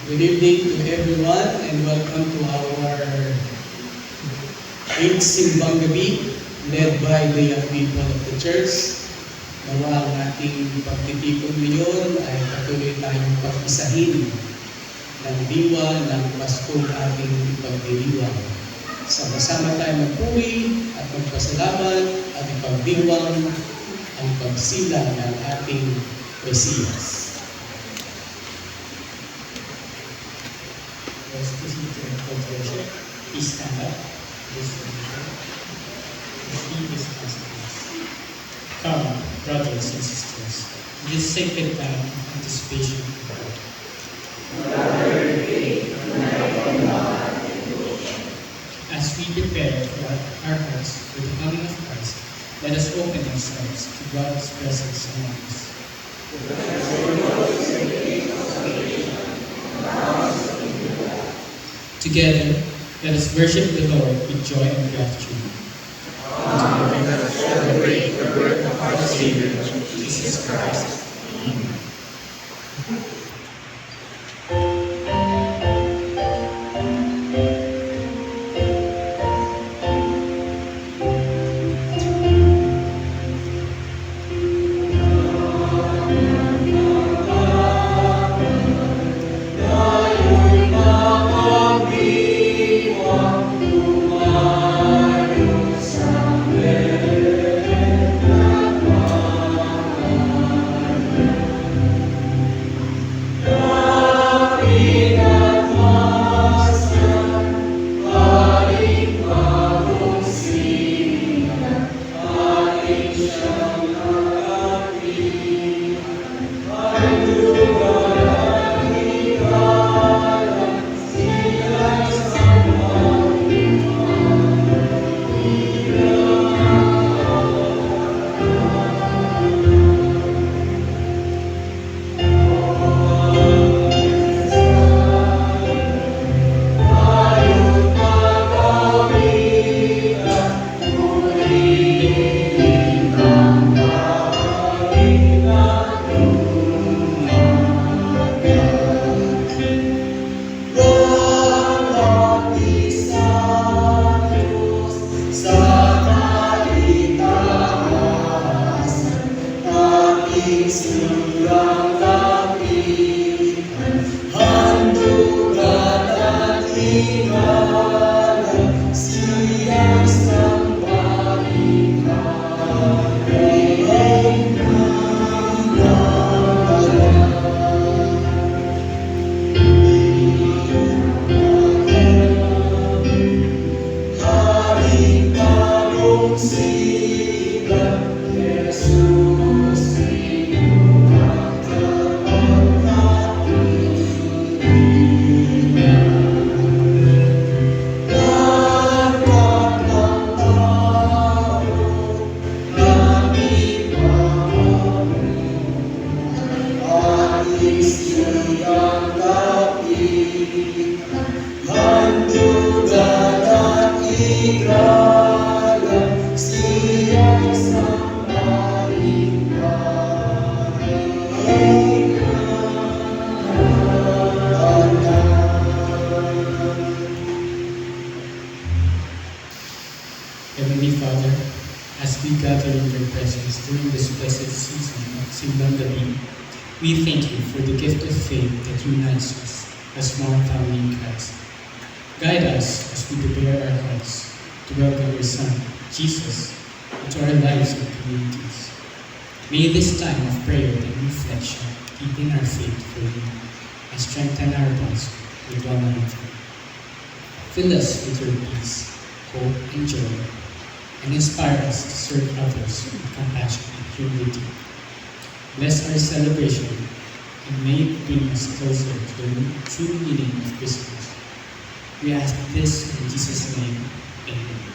Good evening to everyone and welcome to our 8th Simbang Gabi led by the young people of the church. Nawa ang ating pagtitipon ngayon ay patuloy tayong pag-isahin ng diwa ng Paskong ating pagdiriwang. Sama-sama tayo magpuri at magpasalamat at ipagdiwang ang pagsila ng ating Mesiyas. Please stand up. Come, brothers and sisters, this sacred time of anticipation. As we prepare for our hearts for the coming of Christ, let us open ourselves to God's presence among us. Together, let us worship the Lord with joy and gratitude. Let us celebrate the birth of our Savior, Jesus Christ. Amen. Heavenly Father, as we gather in your presence during this blessed season of Simbang Gabi, we thank you for the gift of faith that unites us as one family in Christ. Guide us as we prepare our hearts to welcome your Son, Jesus, into our lives and communities. May this time of prayer and reflection deepen our faith for you and strengthen our bonds with one another. Fill us with your peace, hope, and joy, and inspire us to serve others with compassion and humility. Bless our celebration and may it bring us closer to the true meaning of Christmas. We ask this in Jesus' name. Amen.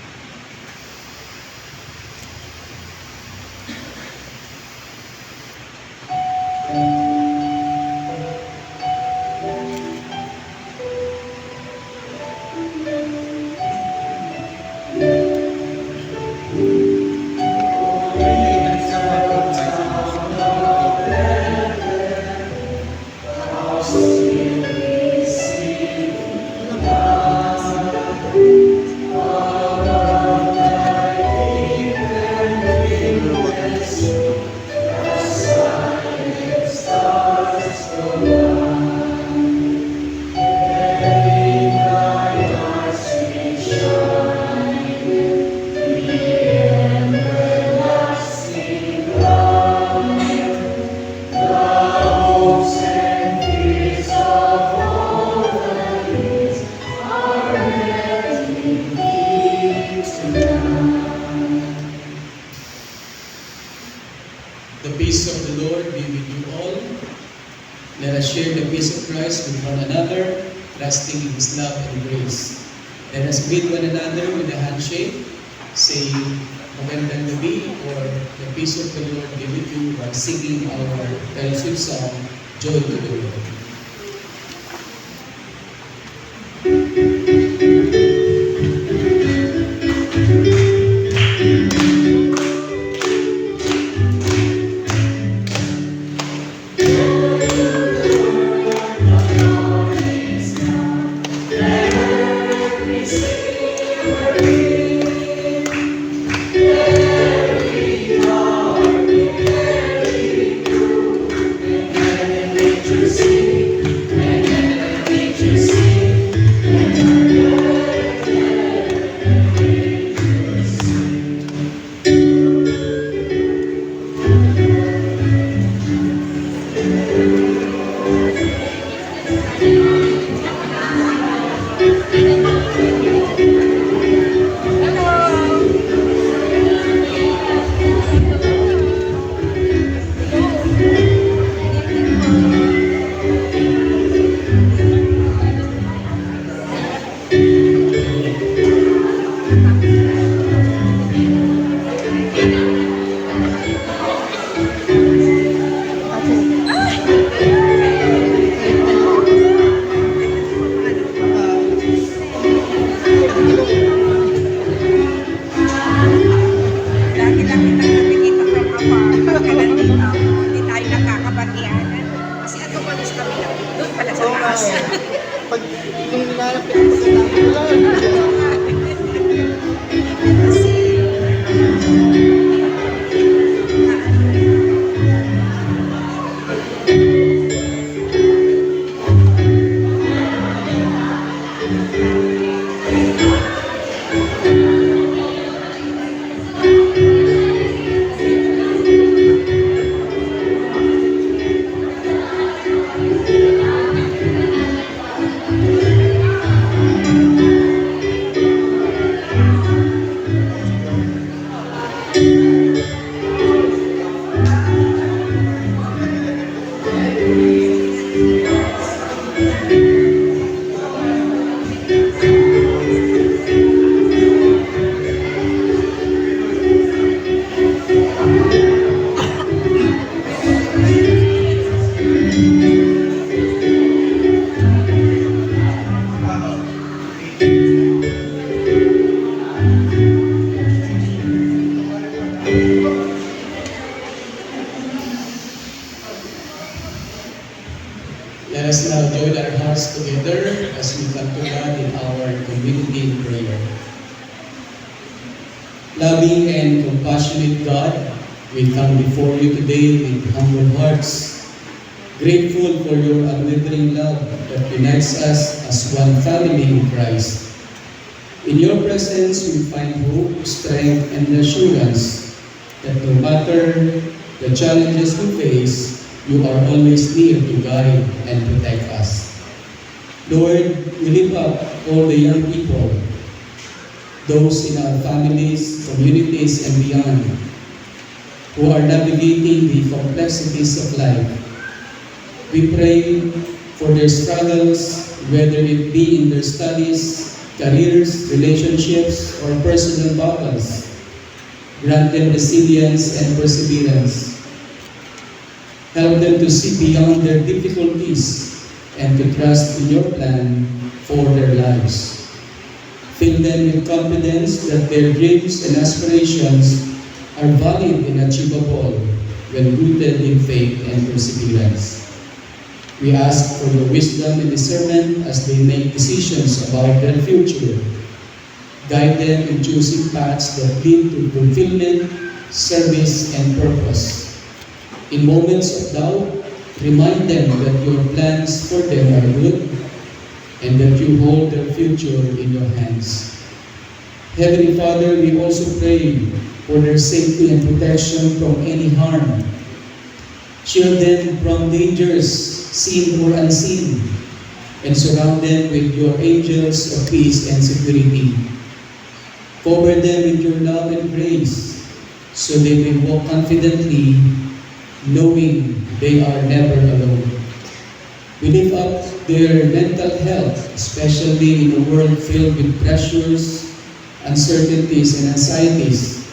The peace of the Lord be with you all. Let us share the peace of Christ with one another, trusting in His love and grace. Let us greet one another with a handshake, saying, Magandang gabi, or the peace of the Lord be with you, while singing our fellowship song, Joy to the Lord. Pag yung nilalap yung pagkatapos Let us now join our hearts together as we come to God in our community in prayer. Loving and compassionate God, we come before you today with humble hearts, grateful for your unwavering love that unites us as one family in Christ. In your presence, we find hope, strength, and assurance that no matter the challenges we face, you are always near to guide and protect us. Lord, we lift up all the young people, those in our families, communities, and beyond, who are navigating the complexities of life. We pray for their struggles, whether it be in their studies, careers, relationships, or personal battles. Grant them resilience and perseverance. Help them to see beyond their difficulties and to trust in your plan for their lives. Fill them with confidence that their dreams and aspirations are valid and achievable when rooted in faith and perseverance. We ask for your wisdom and discernment as they make decisions about their future. Guide them in choosing paths that lead to fulfillment, service, and purpose. In moments of doubt, remind them that your plans for them are good and that you hold their future in your hands. Heavenly Father, we also pray for their safety and protection from any harm. Shield them from dangers, seen or unseen, and surround them with your angels of peace and security. Cover them with your love and grace, so they may walk confidently, knowing they are never alone. We lift up their mental health, especially in a world filled with pressures, uncertainties, and anxieties.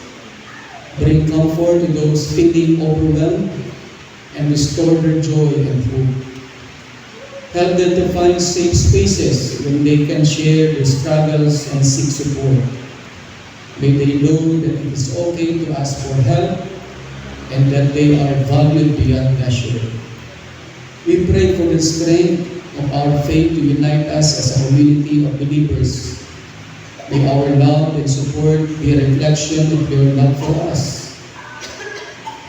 Bring comfort to those feeling overwhelmed and restore their joy and hope. Help them to find safe spaces when they can share their struggles and seek support. May they know that it is okay to ask for help and that they are valued beyond measure. We pray for the strength of our faith to unite us as a community of believers. May our love and support be a reflection of your love for us.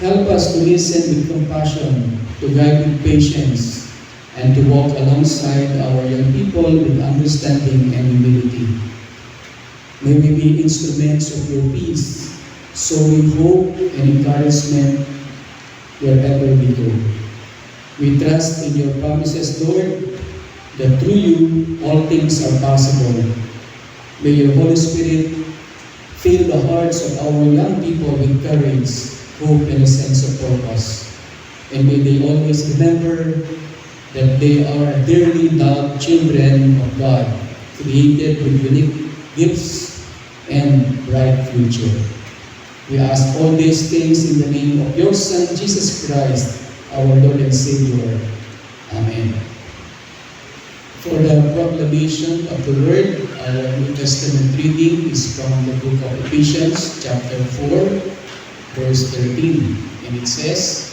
Help us to listen with compassion, to guide with patience, and to walk alongside our young people with understanding and humility. May we be instruments of your peace, sowing hope and encouragement wherever we go. We trust in your promises, Lord, that through you all things are possible. May your Holy Spirit fill the hearts of our young people with courage, hope, and a sense of purpose. And may they always remember that they are dearly loved children of God, created with unique gifts and bright future. We ask all these things in the name of your Son, Jesus Christ, our Lord and Savior. Amen. For the proclamation of the Word, our New Testament reading is from the book of Ephesians, chapter 4, verse 13. And it says,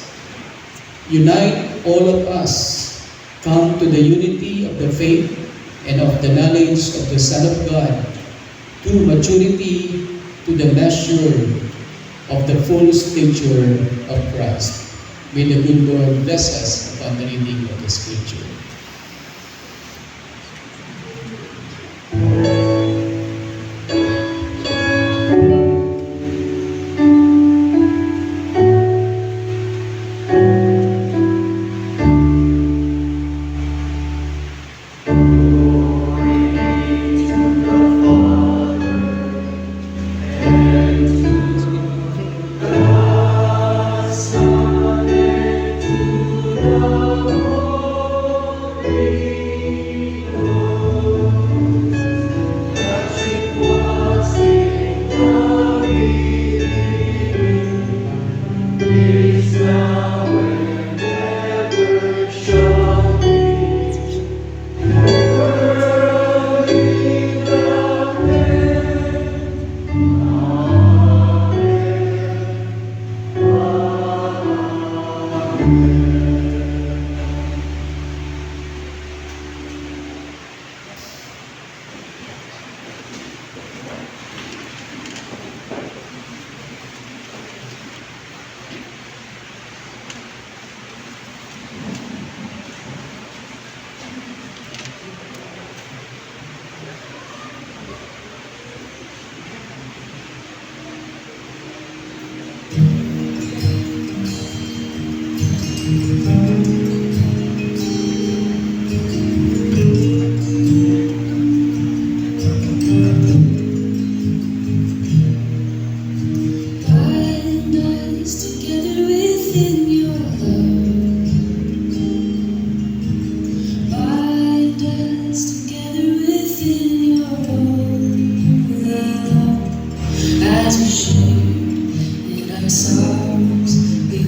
"Unite all of us, come to the unity of the faith and of the knowledge of the Son of God, to maturity, to the measure of the full stature of Christ." May the good Lord bless us upon the reading of the Scripture.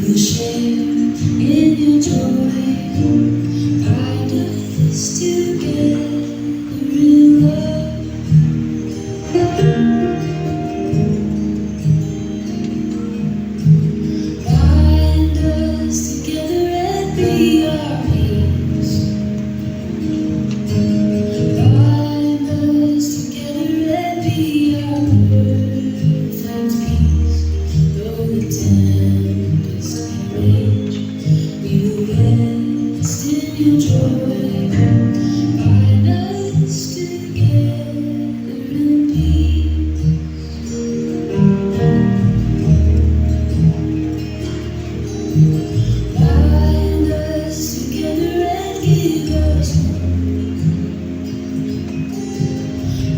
will share in your joy. Bind us together in love. Bind us together and be our peace. Bind us together and be our perfect peace. Though the tempest may rage, we will rest in your joy. Bind us together in peace. Bind us together and give us hope.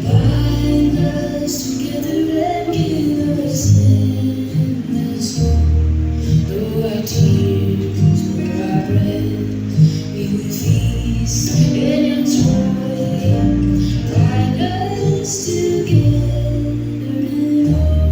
Bind us together and give us endless hope. Though our tears were our bread, we will feast in your joy. Bind us together in hope.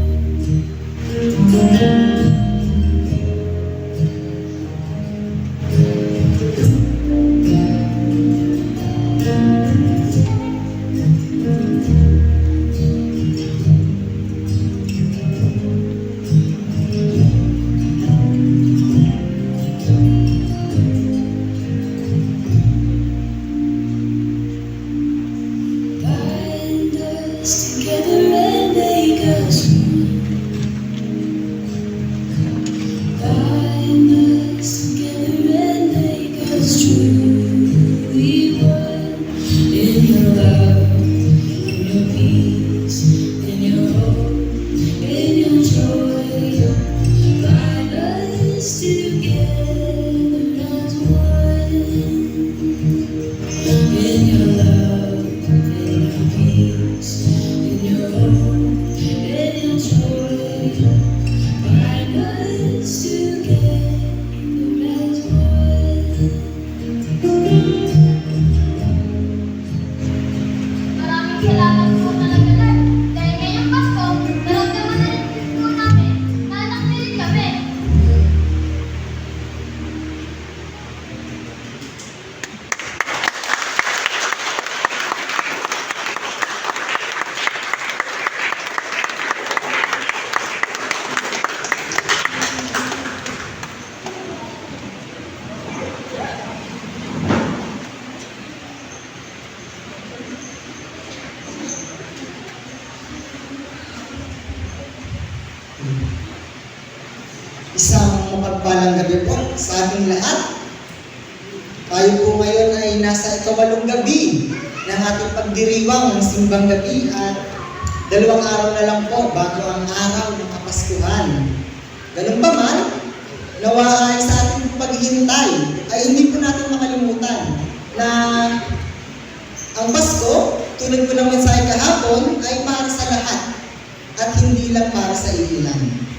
Bind us together and make us one. Bind us together and make us truly one. In your love, in your peace, in your hope, in your joy. Bind us together as one. In your love, in your peace, in your hope, in your joy. Bind us together as one. Maraming salamat po talaga, Lord. Dahil ngayong Pasko, naramdaman na rin po namin na anak niyo rin kami. Isang mapagpalang gabi po sa ating lahat. Tayo po ngayon ay nasa ikawalong gabi ng ating pagdiriwang ng simbang gabi at 2 araw na lang po bago ang araw ng Kapaskuhan. Ganun pa man, nawa ay sa ating paghihintay ay hindi po natin makalimutan na ang Pasko, tulad ko ng mensahe kahapon, ay para sa lahat at hindi lang para sa ilan.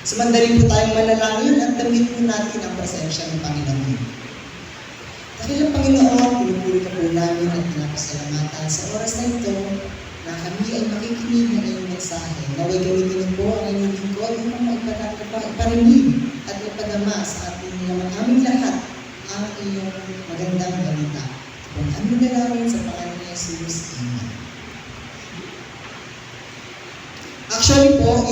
Sumandali po tayong manalangin at damit po natin ang presensya ng Panginoon. Dakilang Panginoon, pinupuri ka po namin at pinapasalamatan sa oras na ito na kami ay makikinig ng iyong mensahe. Naway gamitin niyo po ang inyong lingkod upang iparinig at ipadama sa ating aming lahat ang iyong magandang balita. Kung ano na namin sa pangalan ni Jesus. Amen. Actually po,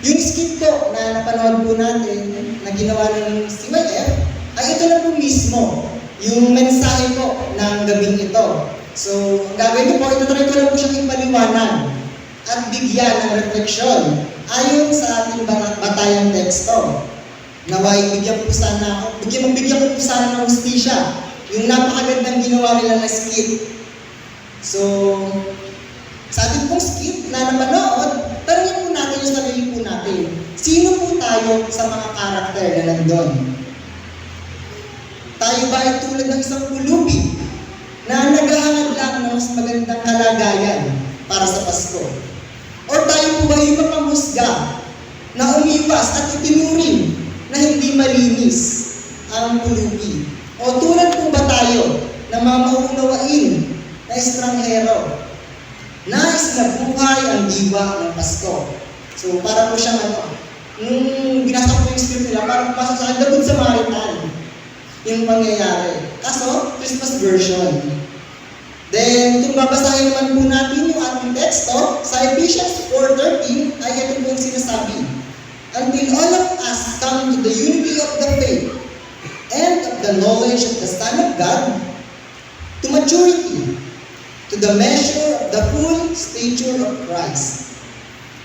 yung skit po na napanood po natin na ginawa ng CYF ay ito na po mismo, yung mensahe po ng gabing ito. So, ang gagawin ko po, itutry ko lang po siyang ipaliwanag at bigyan ng refleksyon ayon sa ating batayang teksto. Naway, bigyan ko po sana ng hustisya yung napakagandang ginawa nila na skit. So, sa ating pong skit na napanood, tanongin po natin yung sarili po natin. Sino po tayo sa mga karakter na nandun? Tayo ba ay tulad ng isang pulubi na naghahangad lang ng mas magandang kalagayan para sa Pasko? O tayo po ba yung mapanghusga na umiwas at itinuring na hindi malinis ang pulubi? O tulad po ba tayo na mga mauunawain na estranghero? Nais na buhay ang diwa ng Pasko. So, para po siyang nung binasa ko script nila, parang pasok sa akin, The Good Samaritan. Yung pangyayari. Kaso, Christmas version. Then, kung babasahin naman po natin yung ating teksto, sa Ephesians 4:13, ay ito po yung sinasabi. Until all of us come to the unity of the faith and of the knowledge of the Son of God, to maturity, to the measure of the full stature of Christ.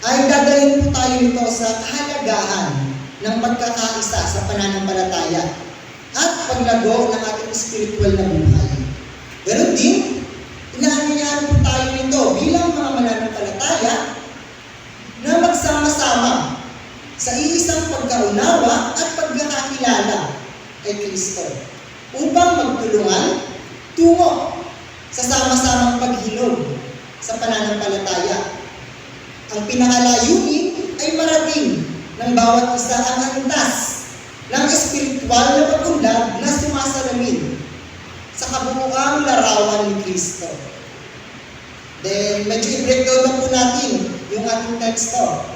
Ay dadalhin po tayo nito sa kahalagahan ng pagkakaisa sa pananampalataya at paglago ng ating spiritual na buhay. Pero din, inaanyayahan po tayo nito bilang mga mananampalataya na magsama-sama sa iisang pagkaunawa at pagkakakilala kay Kristo upang magtulungan tungo sa sama-samang paghinog sa pananampalataya. Ang pinakalayunin ay marating ng bawat isa ang antas ng espiritual na pag-unlad na sumasalamin sa kabuuang larawan ni Kristo. Then, medyo i-breakdown na po natin yung ating teksto.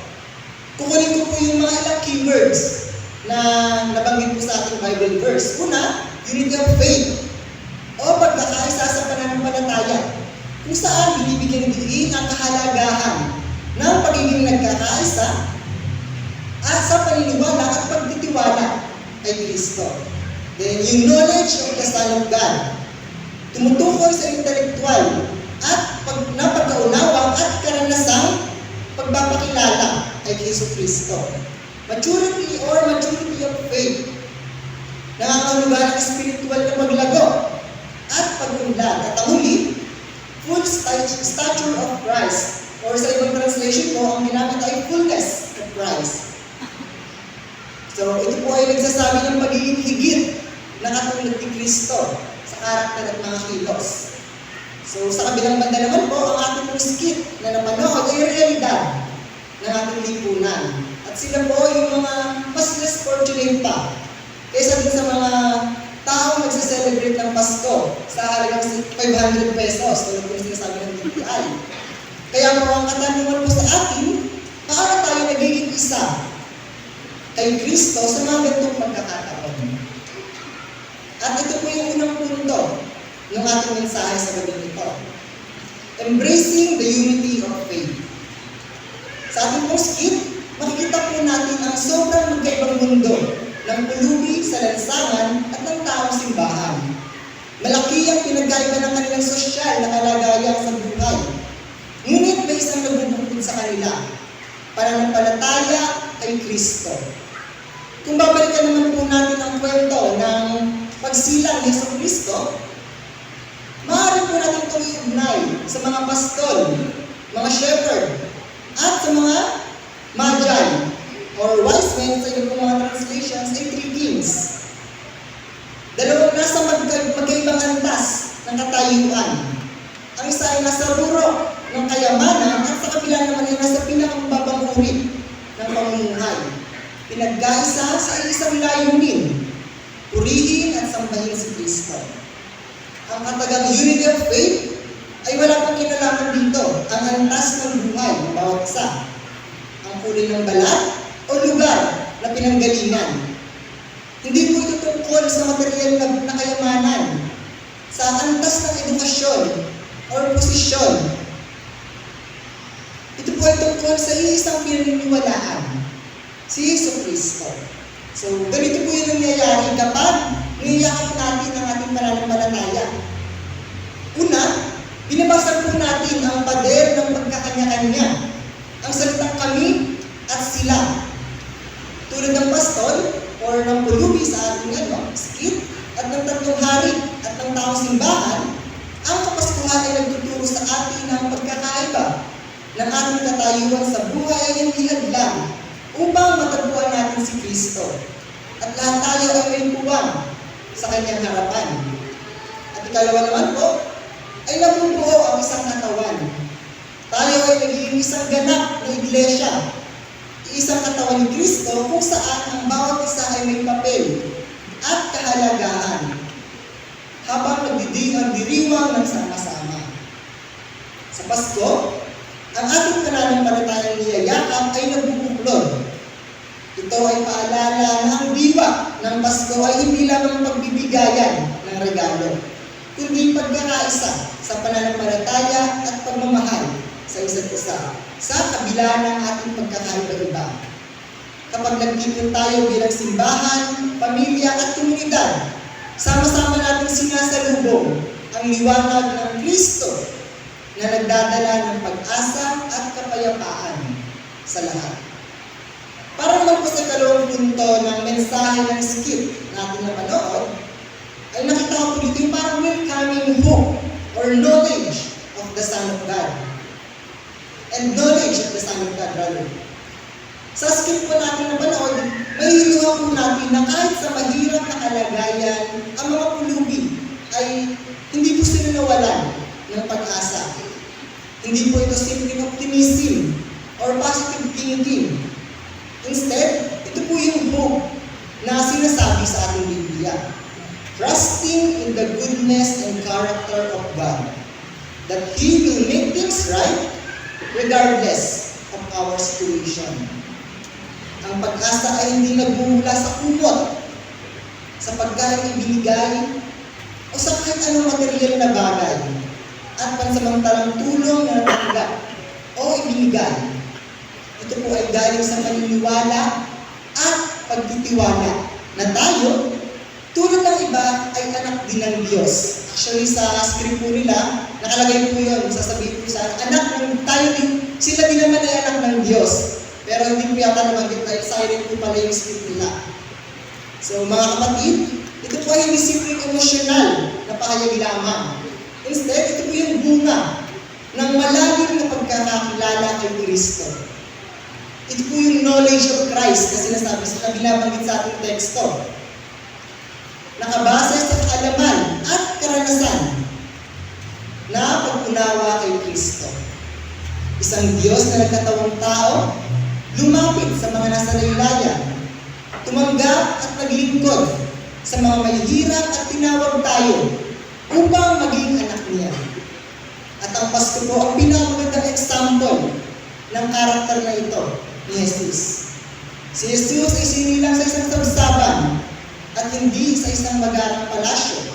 Kukunin ko po yung mga ilang keywords na nabanggit po sa ating Bible verse. Una, unity of faith o pagkakaisa sa pananampalataya, kung saan binibigyan diin ang kahalagahan ng pagiging nagkakaisa at sa paniniwala at pagtitiwala kay Kristo. Then, yung knowledge of the Son of God, tumutukoy sa intelektual at pagkaunawa at karanasang pagpapakilala kay Kristo Kristo. Maturity or maturity of faith, nangangahulugan ng spiritual na paglago at pag-unlad. At ang huli, full stature of Christ, or sa ibang translation po, ang ginamit ay fullness of Christ. So, ito po ay nagsasabi ng pagiging higit na katulad ni Kristo sa karakter at mga kilos. So, sa kabilang banda naman po, ang ating mga skit na napanood ay realidad ng ating lipunan. At sila po yung mga mas less fortunate pa kaysa din sa mga taong nagsiselebrate ng Pasko sa halagang 500 pesos, tulad po yung sinasabi ng DTI. Kaya po ang katanungan po sa atin, paano tayo nagiging isa kay Kristo sa mga ganitong pagkakataon? At ito po yung unang punto ng ating mensahe sa gabi nito. Embracing the unity of faith. Sa ating pong skit, makikita po natin ang sobrang magkaibang mundo ng pulubi sa lansangan at ng taong simbahan. Malaki ang pinagkaiba ng kanilang sosyal na kalagayan sa buhay. Ngunit may isang nagbubukod sa kanila, pananampalataya kay Kristo. Kung babalikan naman po natin ang kwento ng pagsilang ni Yesu Kristo, maaari po natin itong iugnay sa mga pastol, mga shepherd, at sa mga magi, or wise men sa ibang mga translations, ay 3 kings. Dalawang nasa magkaibang antas ng katayuan. Ang isa ay nasa ruro ng kayamanan at sa kabila naman ay nasa pinakababang uri ng pamumuhay. Pinagkaisa sa isang layunin, purihin at sambahin si Kristo. Ang katagang unity of faith ay wala pang kinalaman dito ang antas ng buhay ng bawat isa. Ang kulay ng balat o lugar na pinanggalingan. Hindi po ito tungkol sa material na kayamanan, sa antas ng edukasyon or posisyon. Ito po ay tungkol sa isang pinaniniwalaan, si Yesu Kristo. So, ganito po yung nangyayari kapag niyayakap natin ang ating pananampalataya. Una, binabasag po natin ang pader ng pagkakanya-kanya, ang salitang kami at sila. Tulad ng pastol or ng pulubi sa ating skit at ng tatlong hari at ng taong simbahan, ang kapaskuhan ay nagtuturo sa atin ng pagkakaiba ng ating katayuan sa buhay ay hindi hadlang upang matagpuan natin si Kristo. At lahat tayo ay may puwang sa kanyang harapan. At ikalawa naman po, ay nabubuo ang isang katawan. Tayo ay nagiging isang ganap na iglesia, isang katawan ni Kristo kung saan ang bawat isa ay may papel at kahalagahan habang nagdiriwang ng sama-sama. Sa Pasko, ang ating pananampalatayang niyayakap ay nagbubuklod. Ito ay paalala na ang diwa ng Pasko ay hindi lamang pagbibigayan ng regalo, kundi pagkakaisa sa pananampalataya at pagmamahal sa isa't isa sa kabila ng ating pagkakaiba-iba. Kapag nagtipon tayo bilang simbahan, pamilya at komunidad, sama-sama nating sinasalubong ang liwanag ng Kristo na nagdadala ng pag-asa at kapayapaan sa lahat. Para naman po sa ikalawang punto ng mensahe ng skit natin napanood, ay nakita ko po dito yung parang welcoming hope or knowledge of the Son of God. And knowledge of the Son of God, rather. Sa skit po natin napanood, may hinuha po natin na kahit sa mahirap na kalagayan, ang mga pulubi ay hindi po sila nawalan ng pag-asa. Hindi po ito simpleng optimism or positive thinking. Instead, ito po yung hope na sinasabi sa ating Biblia. Trusting in the goodness and character of God, that He will make things right regardless of our situation. Ang pag-asa ay hindi nagmumula sa kumot, sa pagkain ibinigay, o sa kahit anong material na bagay, at pansamantalang tulong na natanggap o ibinigay. Ito po ay galing sa paniniwala at pagtitiwala na tayo, tulad ng iba, ay anak din ng Diyos. Actually, sa script po nila, nakalagay po yun, sasabihin po sa anak ng tayo din, sila din naman ay anak ng Diyos. Pero hindi po yata nabanggit dahil silent po pala yung script nila. So mga kapatid, ito po ay hindi simpleng emosyonal na pahayag lamang. Instead, ito po yung bunga ng malalim na pagkakakilala kay Kristo. Ito po yung knowledge of Christ na sinasabi sa binabanggit sa ating teksto. Nakabase sa kaalaman at karanasan na pag-unawa kay Kristo. Isang Diyos na nagkatawang tao, lumapit sa mga nasa laylayan, tumanggap at naglingkod sa mga mahihirap at tinawag tayo upang maging anak niya. At ang Pasko po ang pinakamagandang example ng karakter na ito ni Jesus. Si Jesus ay sinilang sa isang sabsaban at hindi sa isang magarang palasyo.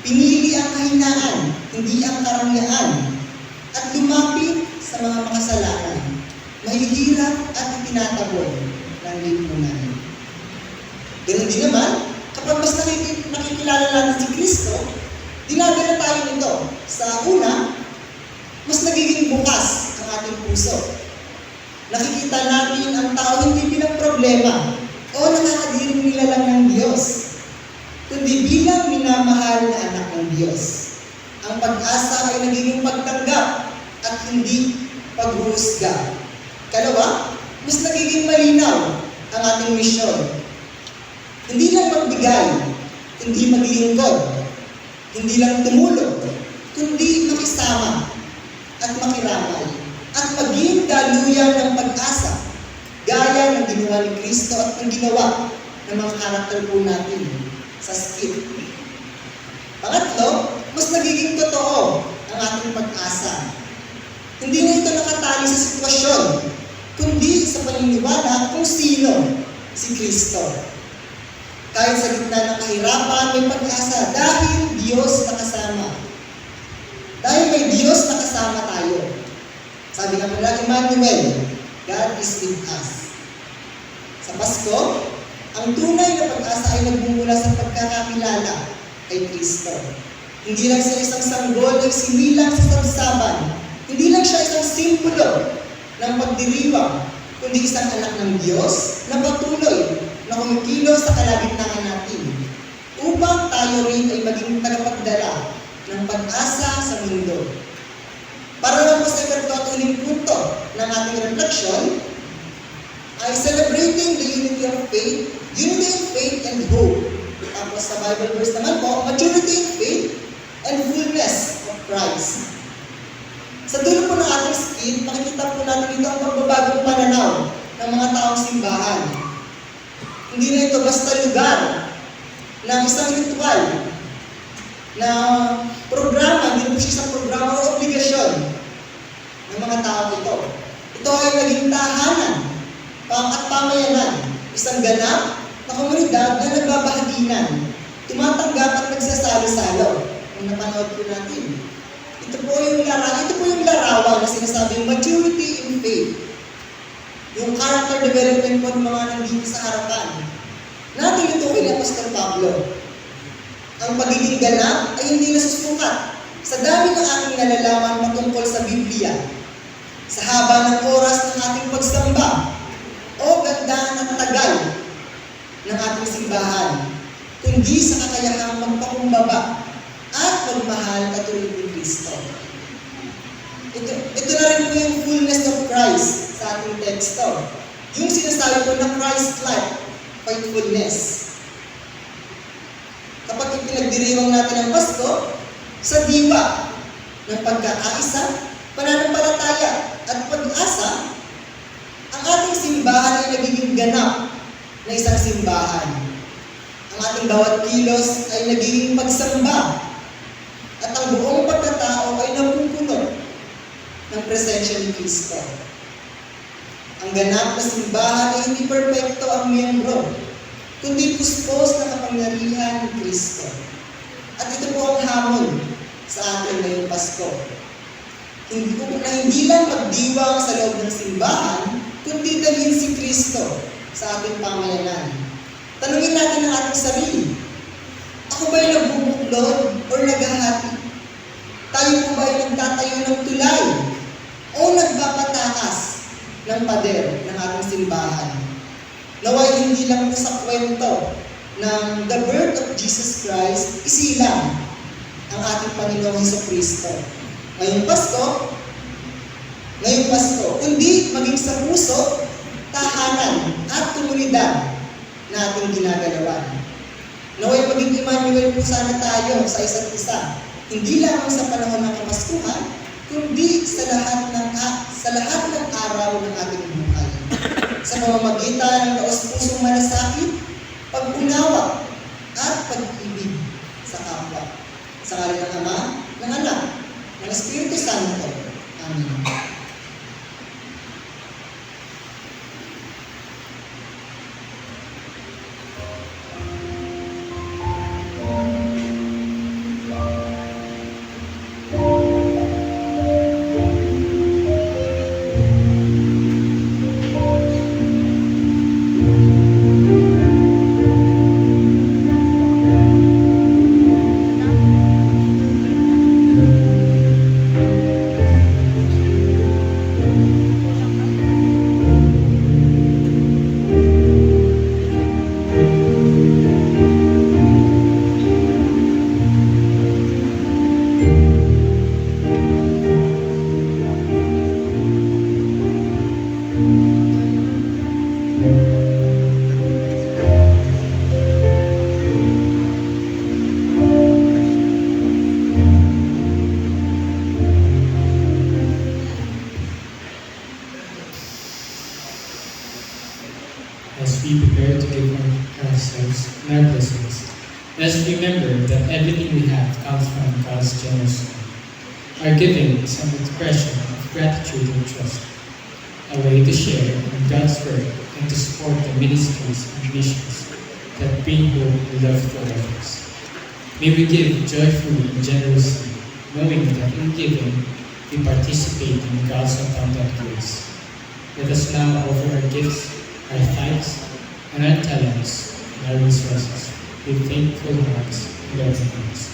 Pinili ang kahinaan, hindi ang karangyaan, at lumapit sa mga makasalanan, mahihirap at itinataboy ng lipunan. Ganun din naman, kapag mas nakikilala natin si Kristo, dinadala tayo nito. Sa una, mas nagiging bukas ang ating puso. Nakikita natin ang tao hindi bilang problema o nakakadiring nilalang ng Diyos, kundi bilang minamahal na anak ng Diyos. Ang pag-asa ay nagiging pagtanggap at hindi paghuhusga. Kalawa, mas nagiging malinaw ang ating misyon. Hindi lang magbigay, hindi maglingkod, hindi lang tumulong, kundi makisama at makiramay at maging daluyan ng pag-asa, gaya ng ginawa ni Kristo at ng ginawa ng mga karakter po natin sa skit. Pangatlo, mas nagiging totoo ang ating pag-asa. Hindi na ito nakatali sa sitwasyon, kundi sa paniniwala kung sino si Kristo. Kahit sa gitna ng kahirapan, may pag-asa dahil Diyos nakasama. Dahil may Diyos nakasama tayo. Sabi nga pala, Emmanuel, God is with us. Sa Pasko, ang tunay na pag-asa ay nagmumula sa pagkakakilala kay Kristo. Hindi lang siya isang sanggol na sinilang sa sabsaban. Hindi lang siya isang simbolo ng pagdiriwang, kundi isang anak ng Diyos na patuloy na kumikilos sa kalagitnaan natin upang tayo rin ay maging tagapagdala ng pag-asa sa mundo. Para lang po sa ikatlong at huling punto ng ating reflection ay celebrating the unity of faith and hope. Tapos sa Bible verse naman po, maturity in faith and fullness of Christ. Sa dulo po ng ating skit, makikita po natin dito ang pagbabagong pananaw ng mga taong simbahan. Hindi na ito basta lugar ng isang ritual na programa, hindi na po siya isang programa o obligasyon ng mga tao ito. Ito ay naging tahanan at pamayanan isang ganap na komunidad na nagbabahaginan, tumatanggap at nagsasalo-salo. Kung napanood po natin. Ito po yung larawan na sinasabing maturity in faith. Yung character development po ng mga nandito sa harapan. Natin ito kay Apostol Pablo. Ang pagiging ganap ay hindi nasusukat sa dami ng aking nalalaman patungkol sa Biblia, sa haba ng oras ng ating pagsamba, o ganda at tagal ng ating simbahan, kundi sa kakayahang magpakumbaba at magmahal katulad ni Kristo. Ito na rin po yung fullness of Christ sa ating teksto. Yung sinasabi ko na Christ-like faithfulness. Kapag ipinagdiriwang natin ang Pasko, sa diwa ng pagkakaisa, pananampalataya at pag-asa, ang ating simbahan ay nagiging ganap na isang simbahan. Ang ating bawat kilos ay nagiging pagsamba at ang buong pagkatao ay napupuno ng presensya ni Kristo. Ang ganap na simbahan ay hindi perpekto ang miyembro, kundi puspos na kapangyarihan ni Kristo. At ito po ang hamon sa atin ngayong Pasko. Hindi lang magdiwang sa loob ng simbahan, kundi dalhin si Kristo sa ating pamayanan. Tanungin natin ang ating sarili. Ako ba'y nagbubuklod o naghahati? Tayo po ba'y nagtatayo ng tulay o nagpapatakas ng pader ng ating simbahan? Naway hindi lang sa kwento ng the birth of Jesus Christ, isilang ang ating Panginoong Jesucristo. Ngayong Pasko, kundi maging sa puso, tahanan at komunidad na ating ginagalawan. Naway maging Emmanuel po sana tayo sa isa't isa, hindi lamang sa panahon ng Kamaskuhan, kundi sa lahat ng araw ng ating buhay. Sa pamamagitan ng taos-pusong malasakit, pag-unawa at pag-ibig sa kapwa. Sa ngalan ng Ama, ng Anak, ng Espiritu Santo. Amen. As we prepare to give ourselves and our blessings, let's remember that everything we have comes from God's generous love. Our giving is an expression of gratitude and trust, a way to share in God's work and to support the ministries and missions that bring hope and love to others. May we give joyfully and generously, knowing that in giving, we participate in God's abundant grace. Let us now offer our gifts, our tithes, and our talents, and our resources, with thankful hearts and open hands.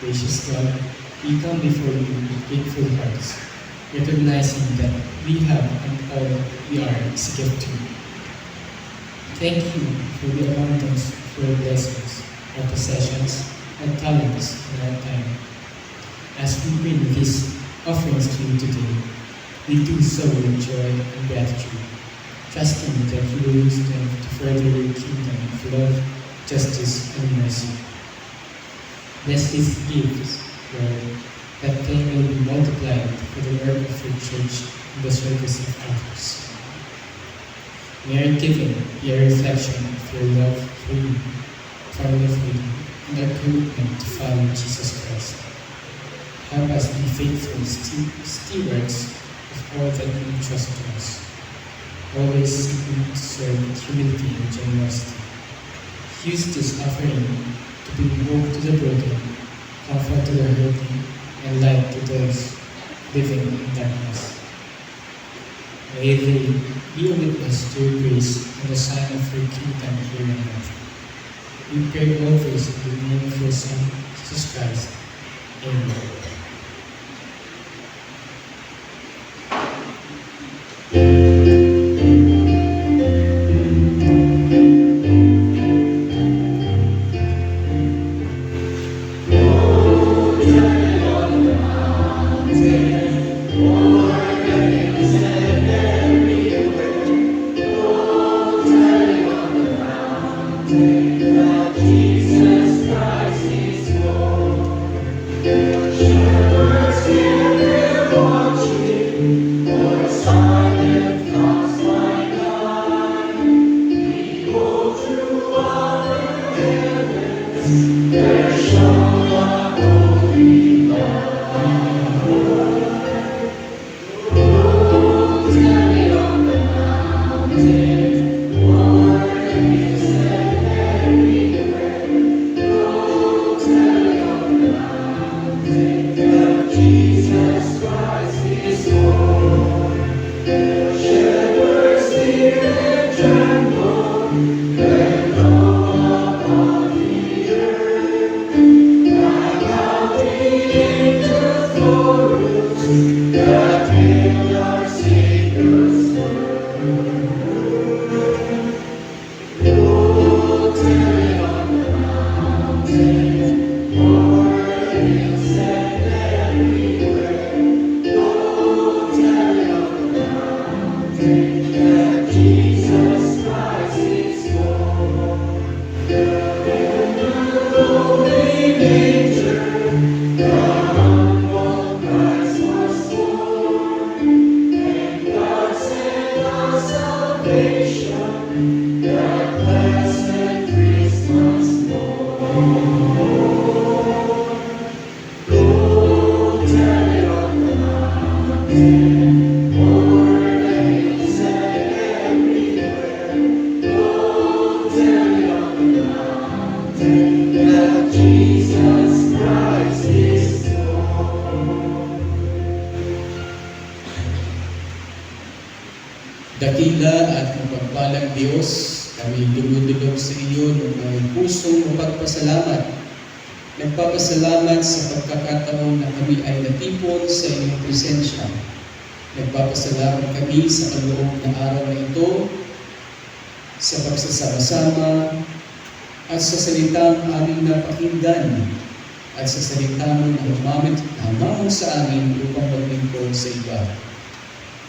Gracious God, we come before you with grateful hearts, recognizing that we have and all we are is a gift to you. Thank you for the abundance of your blessings, our possessions, and talents in our time. As we bring these offerings to you today, we do so with joy and gratitude, trusting that you will use them to further your kingdom of love, justice, and mercy. Bless these gifts, Lord, that they may be multiplied for the work of your church and the service of others. May our giving be a reflection of your love for you, for our freedom, and our commitment to follow Jesus Christ. Help us be faithful stewards of all that you entrust to us, always seeking to serve with humility and generosity. Use this offering to bring hope to the broken, comfort to the hurting, and light to those living in darkness. May they be a witness to your grace and a sign of your kingdom here on earth. We pray all this in the name of your Son, Jesus Christ. Amen. Dakila at mapagpalang Diyos, kami dumudulog sa iyo ng may pusong mapagpasalamat. Nagpapasalamat sa pagkakataon na kami ay natipon sa iyong presensya. Nagpapasalamat kami sa kaloob na araw na ito, sa pagsasama-sama, at sa salitang aming napakinggan, at sa salitang na humamon sa amin upang maglingkod sa iba.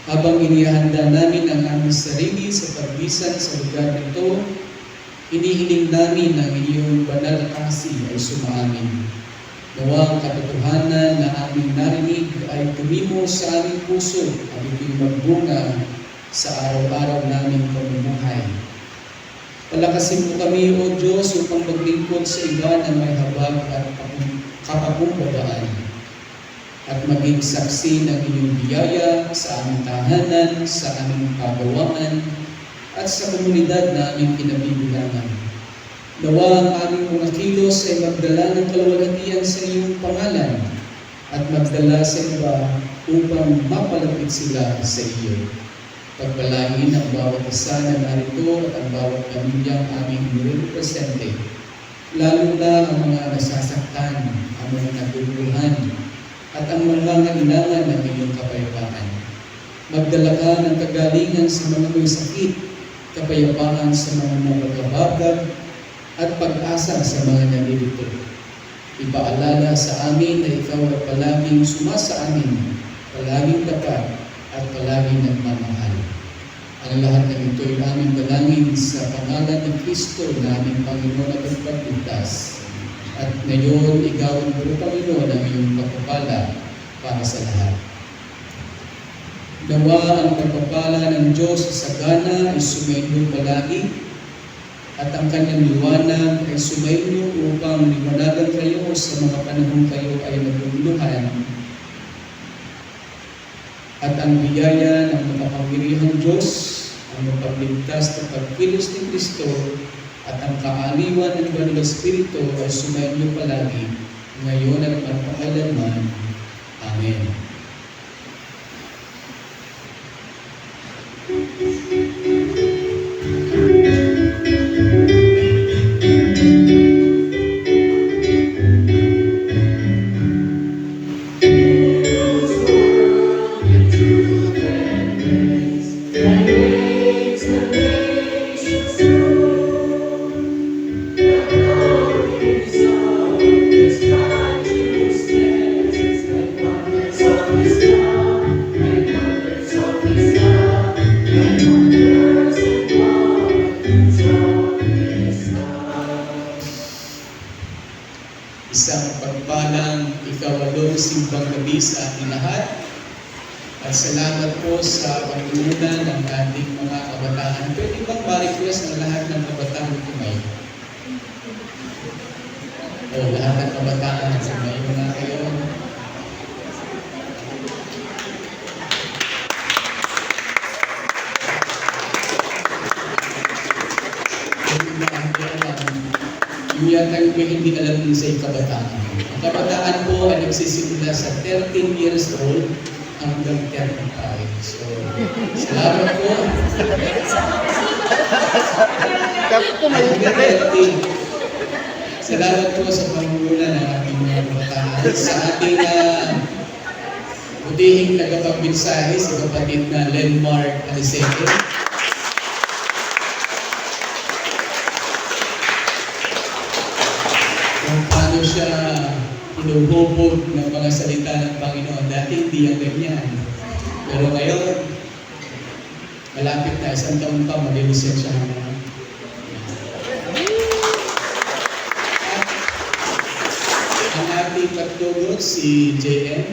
Habang inihanda namin ang aming sarili sa pagbisan sa lugar nito, hinihiling namin na ang iyong banal na kasih ay sumaamin. Nawa ang katotohanan na aming narinig ay tumimo sa aming puso at ito'y magbunga sa araw-araw naming pamumuhay. Palakasin mo kami, O Diyos, upang maglingkod sa iba na may habag at kapakumbabaan, at maging saksi ng inyong biyaya sa aming tahanan, sa aming pagawangan, at sa komunidad na aming kinabibilangan. Nawa ang aming mga kilos ay magdala ng kalwalhatian sa iyong pangalan, at magdala sa iba upang mapalapit sila sa iyo. Pagpalain ang bawat isa na narito at ang bawat pamilyang aming nirepresente. lalo na ang mga nasasaktan, ang mga naguluhan, at ang mga nangangailangan ng iyong kapayapaan. Magdala ka ng kagalingan sa mga may sakit, kapayapaan sa mga nabagabagab, at pag-asa sa mga nalilito. Ipaalala sa amin na ikaw ay palaging sumasa amin, palaging tapat, at palaging nagmamahal. Ang lahat ng ito ay aming dalangin sa pangalan ng Kristo na aming Panginoon at Pagligtas. At ngayon, ikaw ang Panginoon ang iyong pagpapala para sa lahat. Nawa ang pagpapala ng Diyos sa sagana ay sumainyo palagi, at ang kanyang liwanag ay sumainyo upang liwanagan kayo sa mga panahon kayo ay naguguluhan. At ang biyaya ng makapangyarihang Diyos, ang mapagligtas na pagkilos ni Kristo, at ang kaaliwan ng Banal na Espiritu ay sumainyo palagi, ngayon at magpakailanman. Amen. Isang pagpalang ikawalong simbang gabi sa ating lahat. At salamat po sa pagmuna ng ating mga kabataan. Pwede bang ma-request ang lahat ng kabataan na kumain? O lahat ng kabataan na kumain mga kayo. Yung yata yung hindi alam din sa kabataan. Ang kabataan po ay nagsisimula sa 13 years old hanggang 35. So, salamat po. Salamat po sa pangunguna ng ating mga kabataan. Sa ating butihing tagapagmensahe, si kapatid na Lenmark Alisete. Kung paano siya inuhubog ng mga salita ng Panginoon. Dati hindi yan ganyan. Pero ngayon, malapit na isang taon pa, mag-lisensyahan na. Ang ating pagtugot, si JM.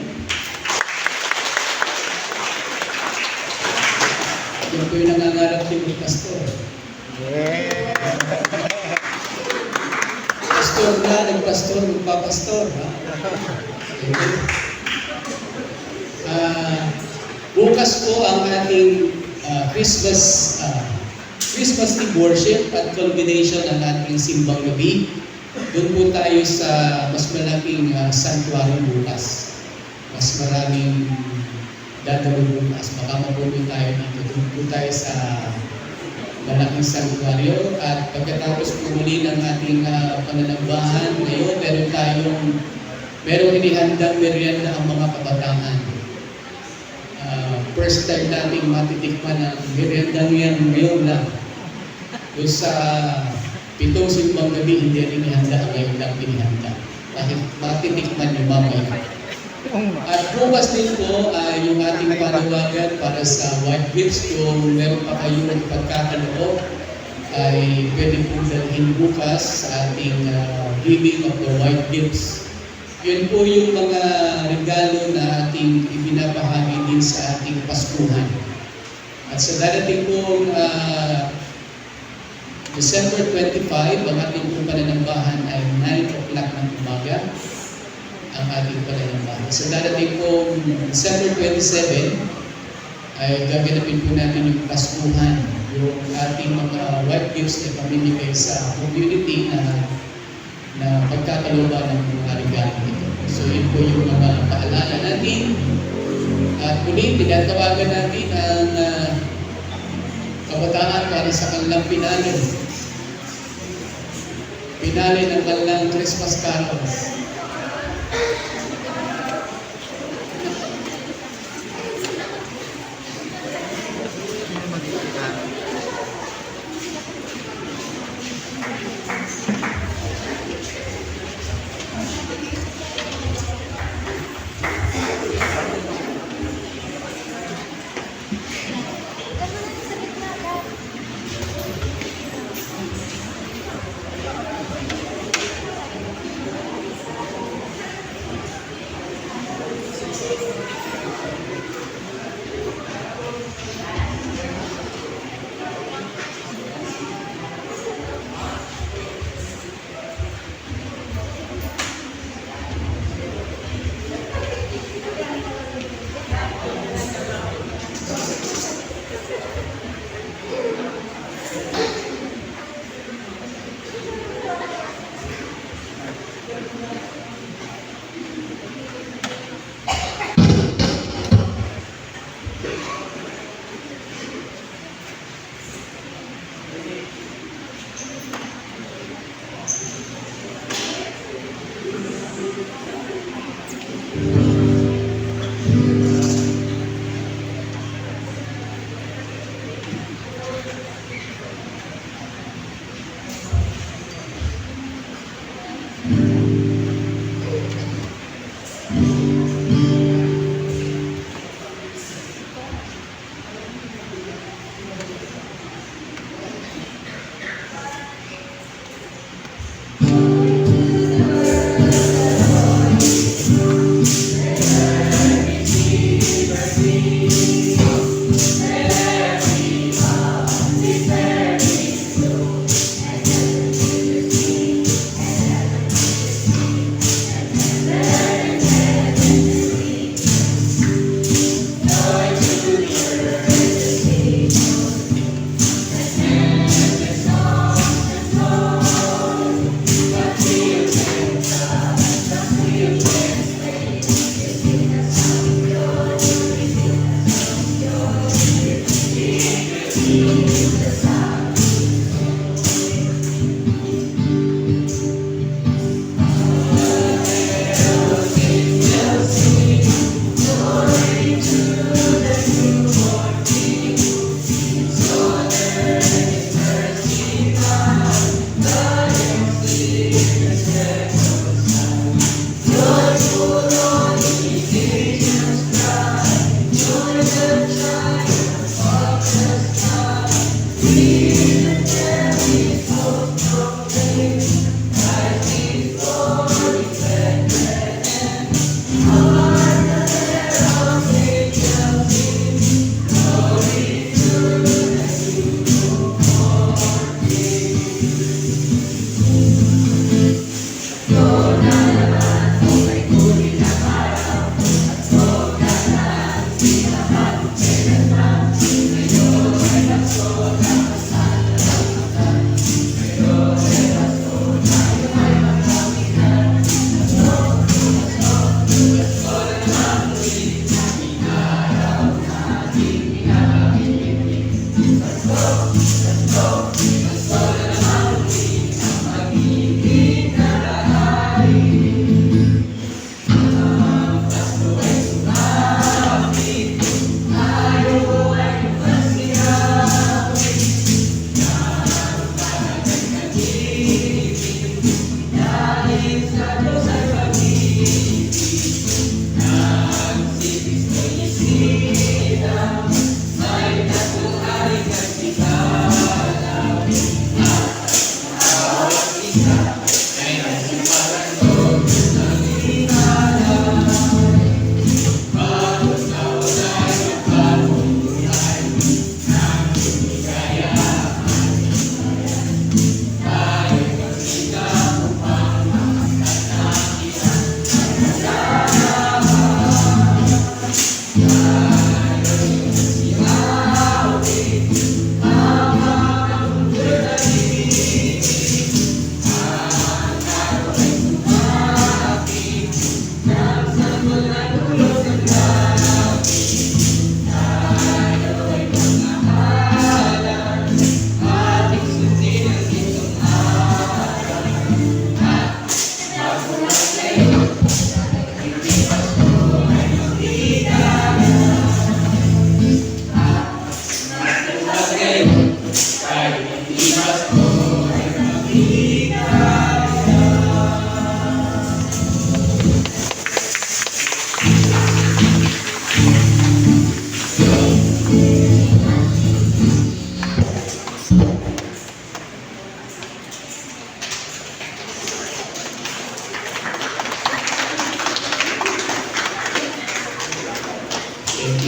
Yan po yung nangangarap din ng pastor. Pastor na, nagpastor, magpapastor. Bukas po ang ating Christmas Eve worship at culmination ng ating simbang gabi. Doon po tayo sa mas malaking sanctuary bukas. Mas maraming dadalo bukas. Baka mapuno tayo dito. Doon po tayo sa malaking sanctuaryo at pagkatapos po muli ng ating pananambahan ngayon, merong inihandang merienda ang mga kabataan. First time nating matitikman ang merienda yan ngayon lang. Doon sa 7 simbang gabi, hindi rin inihanda, ngayon lang inihanda. Kahit matitikman yung mamaya. At bukas din po yung ating panawagan para sa white gifts. Kung meron pa kayong pagkakaloob, ay pwede po dalhin bukas sa ating giving of the white gifts. Yun po yung mga regalo na ating ibinabahagi din sa ating Paskuhan. At sa darating pong December 25, ang ating pong pananambahan ay 9 o'clock ng umaga. Ang ating pananambahan. Sa darating pong December 27, ay gaganapin po natin yung Paskuhan, yung ating mga white gifts na pamimigay sa community na pagkakaloba ng mga regalo nito. So yun po yung mga paalala natin. At muli, tinatawagan natin ang kabataan para sa kanilang pinanong. Pinali ng kanilang Christmas carols.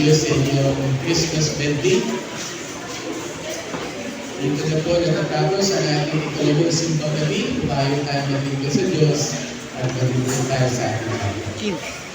Diyos sa inyong Christmas birthday. Dito na po natatapos ang ating ikalawang simbang gabi. Bayo tayo maglingkod sa Diyos at maglingkod tayo sa ating kapwa.